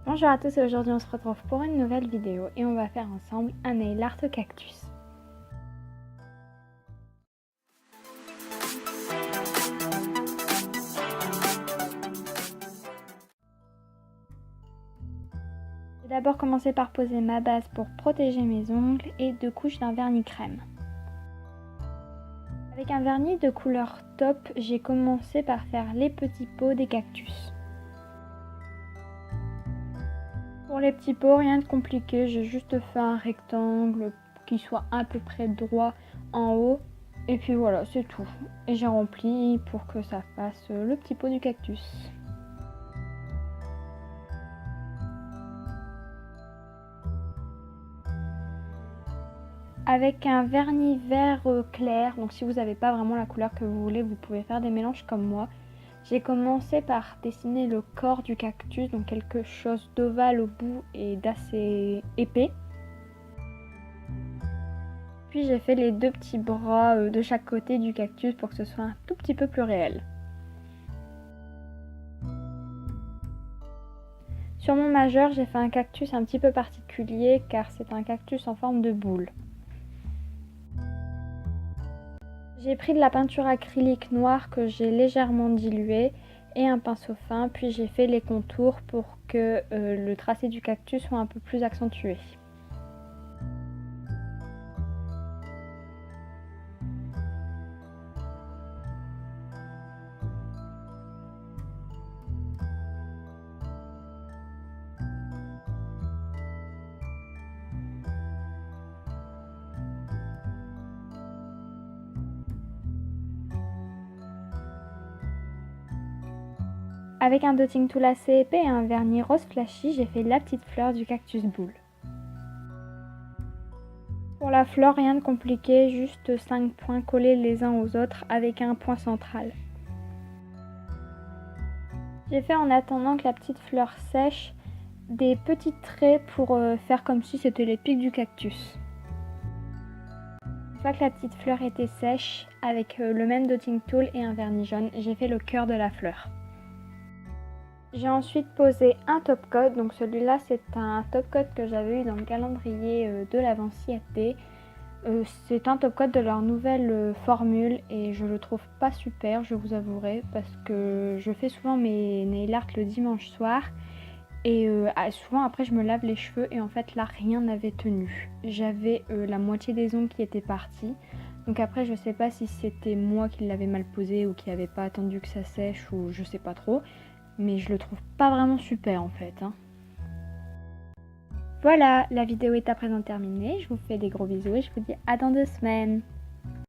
Bonjour à tous et aujourd'hui on se retrouve pour une nouvelle vidéo et on va faire ensemble un nail art cactus. Je vais d'abord commencer par poser ma base pour protéger mes ongles et 2 couches d'un vernis crème. Avec un vernis de couleur taupe, j'ai commencé par faire les petits pots des cactus. Pour les petits pots, rien de compliqué, j'ai juste fait un rectangle qui soit à peu près droit en haut. Et puis voilà, c'est tout. Et j'ai rempli pour que ça fasse le petit pot du cactus. Avec un vernis vert clair, donc si vous n'avez pas vraiment la couleur que vous voulez, vous pouvez faire des mélanges comme moi. J'ai commencé par dessiner le corps du cactus, donc quelque chose d'ovale au bout et d'assez épais. Puis j'ai fait les 2 petits bras de chaque côté du cactus pour que ce soit un tout petit peu plus réel. Sur mon majeur, j'ai fait un cactus un petit peu particulier car c'est un cactus en forme de boule. J'ai pris de la peinture acrylique noire que j'ai légèrement diluée et un pinceau fin, puis j'ai fait les contours pour que le tracé du cactus soit un peu plus accentué. Avec un dotting tool assez épais et un vernis rose flashy, j'ai fait la petite fleur du cactus boule. Pour la fleur, rien de compliqué, juste 5 points collés les uns aux autres avec un point central. J'ai fait en attendant que la petite fleur sèche des petits traits pour faire comme si c'était les pics du cactus. Une fois que la petite fleur était sèche, avec le même dotting tool et un vernis jaune, j'ai fait le cœur de la fleur. J'ai ensuite posé un top coat, donc celui-là c'est un top coat que j'avais eu dans le calendrier de l'Avanciaté. C'est un top coat de leur nouvelle formule et je le trouve pas super, je vous avouerai, parce que je fais souvent mes nail art le dimanche soir et souvent après je me lave les cheveux et en fait là rien n'avait tenu. J'avais la moitié des ongles qui étaient partis, donc après je sais pas si c'était moi qui l'avais mal posé ou qui n'avait pas attendu que ça sèche ou je sais pas trop. Mais je le trouve pas vraiment super en fait. Voilà, la vidéo est à présent terminée. Je vous fais des gros bisous et je vous dis à dans 2 semaines.